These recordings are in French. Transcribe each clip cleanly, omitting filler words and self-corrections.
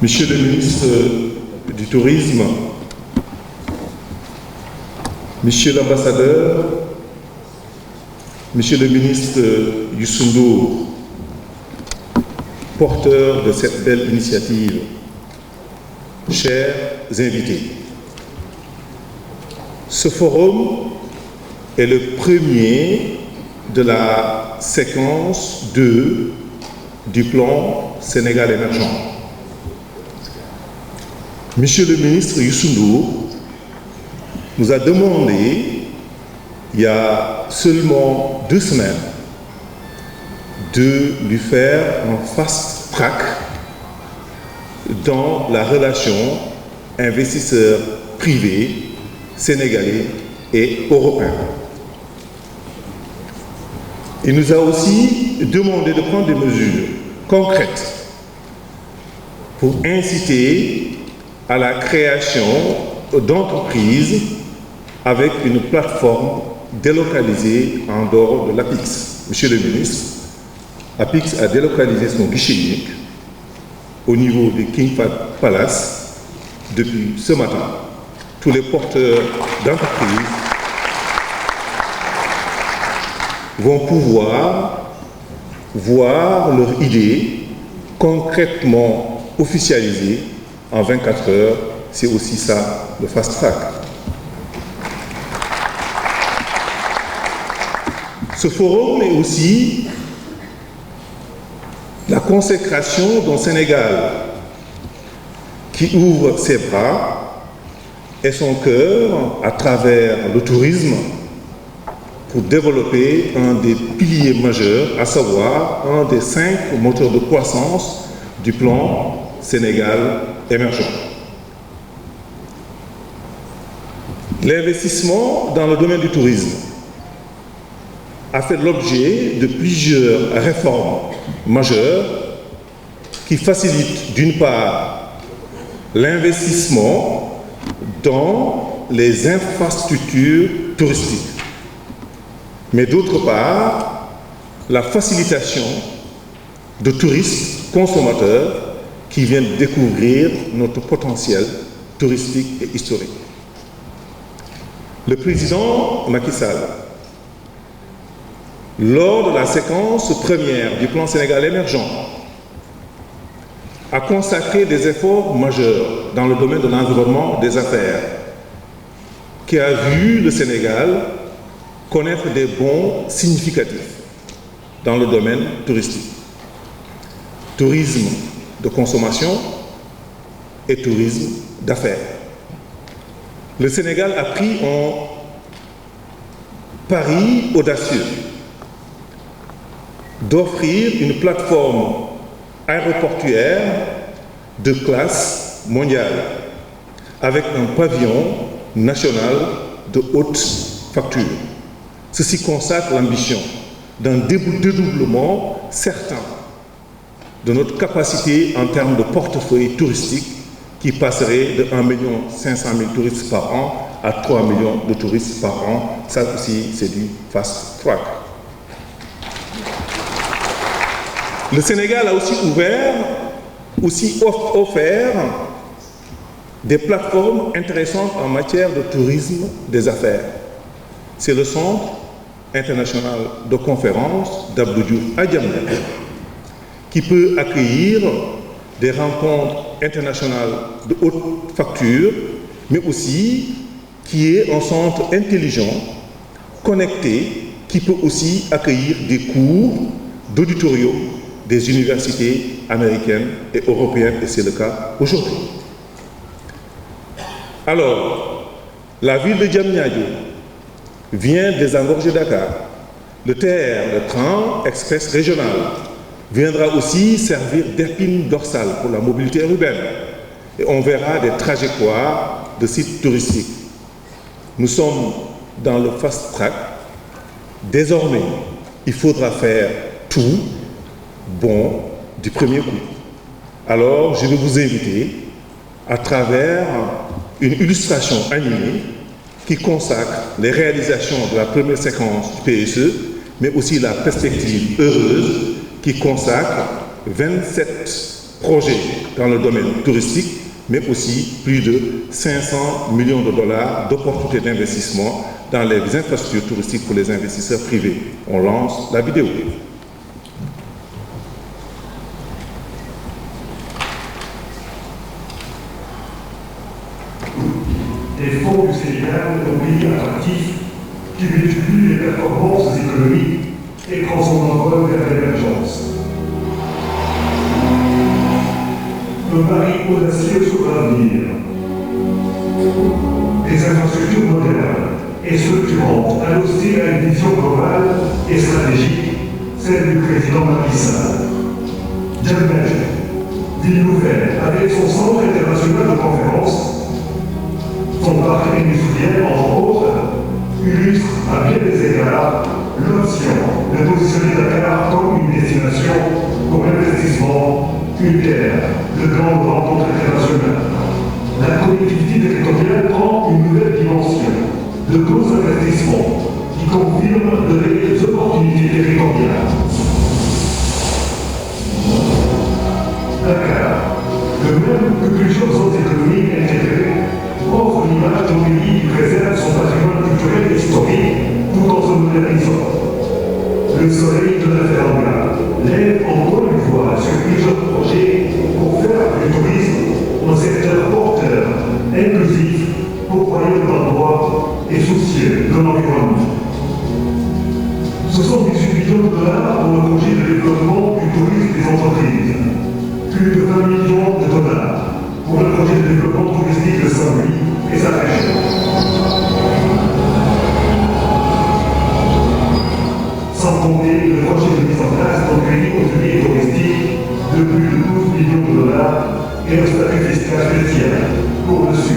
Monsieur le ministre du Tourisme, Monsieur l'ambassadeur, Monsieur le ministre Youssou Ndour, porteur de cette belle initiative, chers invités, ce forum est le premier de la séquence 2 du plan Sénégal émergent. Monsieur le ministre Youssou Ndour nous a demandé, il y a seulement 2 semaines, de lui faire un fast track dans la relation investisseurs privés, sénégalais et européens. Il nous a aussi demandé de prendre des mesures concrètes pour inciter à la création d'entreprises avec une plateforme délocalisée en dehors de l'APIX. Monsieur le ministre, APIX a délocalisé son guichet unique au niveau du King Fahd Palace depuis ce matin. Tous les porteurs d'entreprises vont pouvoir voir leur idée concrètement officialisée en 24 heures. C'est aussi ça le fast track. Ce forum est aussi la consécration d'un Sénégal qui ouvre ses bras et son cœur à travers le tourisme pour développer un des piliers majeurs, à savoir un des 5 moteurs de croissance du plan Sénégal émergent. L'investissement dans le domaine du tourisme a fait l'objet de plusieurs réformes majeures qui facilitent d'une part l'investissement dans les infrastructures touristiques, mais d'autre part la facilitation de touristes consommateurs qui viennent découvrir notre potentiel touristique et historique. Le président Macky Sall, lors de la séquence première du plan Sénégal émergent, a consacré des efforts majeurs dans le domaine de l'environnement des affaires, qui a vu le Sénégal connaître des bons significatifs dans le domaine touristique. Tourisme de consommation et tourisme d'affaires. Le Sénégal a pris un pari audacieux d'offrir une plateforme aéroportuaire de classe mondiale avec un pavillon national de haute facture. Ceci consacre l'ambition d'un dédoublement certain de notre capacité en termes de portefeuille touristique qui passerait de 1 500 000 touristes par an à 3 millions de touristes par an. Ça aussi, c'est du fast track. Le Sénégal a aussi offert des plateformes intéressantes en matière de tourisme des affaires. C'est le Centre international de conférences d'Abdou Diouf à Diamniadio qui peut accueillir des rencontres internationales de haute facture, mais aussi qui est un centre intelligent, connecté, qui peut aussi accueillir des cours d'auditoriaux des universités américaines et européennes, et c'est le cas aujourd'hui. Alors, la ville de Diamniadio vient désengorger Dakar. Le TER, le train express régional, viendra aussi servir d'épine dorsale pour la mobilité urbaine. Et on verra des trajectoires de sites touristiques. Nous sommes dans le fast track. Désormais, il faudra faire tout bon du premier coup. Alors, je vais vous inviter à travers une illustration animée qui consacre les réalisations de la première séquence du PSE, mais aussi la perspective heureuse qui consacre 27 projets dans le domaine touristique, mais aussi plus de 500 millions de dollars d'opportunités d'investissement dans les infrastructures touristiques pour les investisseurs privés. On lance la vidéo. Des fonds du Sénégal, un pays attractif qui multiplie les performances économiques et prend son envol vers l'émergence. Un pari audacieux sur l'avenir. Des infrastructures modernes et structurantes, adossées à une vision globale et stratégique, celle du président Macky Sall. Djamena, ville nouvelle, avec son centre international de conférences, son parc industriel, entre autres, illustre à bien des égards l'option de positionner Dakar comme une destination pour l'investissement, une terre de grandes rencontres internationales. La connectivité territoriale prend une nouvelle dimension de gros investissements qui confirment de réelles opportunités territoriales. Dakar, de même que plusieurs zones économiques intégrées, offre l'image d'un pays qui préserve son patrimoine culturel et historique tout en se modernisant. Le soleil de la Teranga lève encore une fois sur plusieurs projets pour faire du tourisme un secteur porteur, inclusif, pourvoyeur d'emplois et soucieux de l'environnement. Ce sont 18 millions de dollars pour le projet de développement du tourisme des entreprises, plus de 20 millions de dollars pour le projet de développement touristique de Saint-Louis et sa région. Sans compter le projet de mise en place d'un crédit hôtelier et touristique de plus de 12 millions de dollars et un statut fiscal spécial pour le Sud.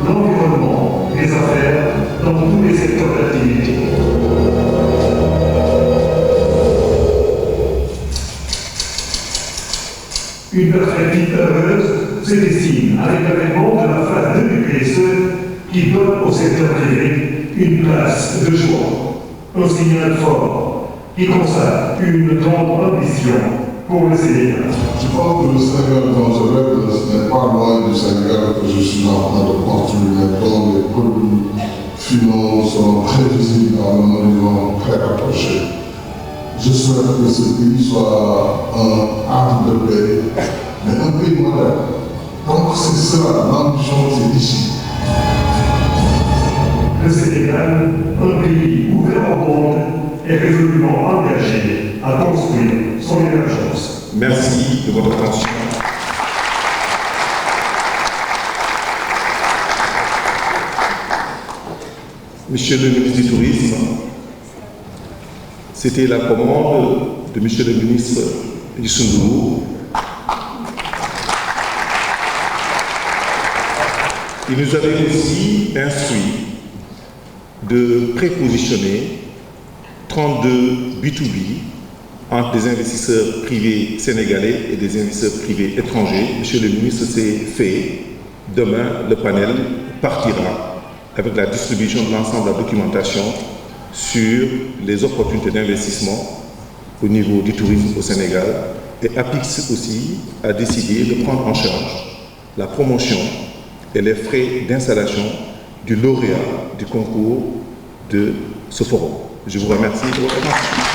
L'environnement, les affaires, dans tous les secteurs d'activité. Une perspective heureuse se dessine avec l'avènement de la phase 2 du PSE qui donne au secteur privé une place de choix, un signal fort qui consacre une grande ambition pour le Sénégal. Je pense que le Sénégal dont je rêve, ce n'est pas loin du Sénégal que je suis en train de construire, dont les produits finaux sont très visibles dans un horizon très rapproché. Je souhaite que ce pays soit un havre de paix, mais un pays moderne. Donc c'est ça, l'ambition, c'est ici. Le Sénégal, un pays ouvert au monde, est résolument engagé à construire son émergence. Merci de votre attention. Monsieur le ministre du Tourisme, c'était la commande de Monsieur le ministre Youssou Ndour. Il nous avait aussi instruit de prépositionner 32 B2B entre des investisseurs privés sénégalais et des investisseurs privés étrangers. Monsieur le ministre, c'est fait. Demain, le panel partira avec la distribution de l'ensemble de la documentation sur les opportunités d'investissement au niveau du tourisme au Sénégal. Et APIX aussi a décidé de prendre en charge la promotion et les frais d'installation du lauréat du concours de ce forum. Je vous remercie de votre attention.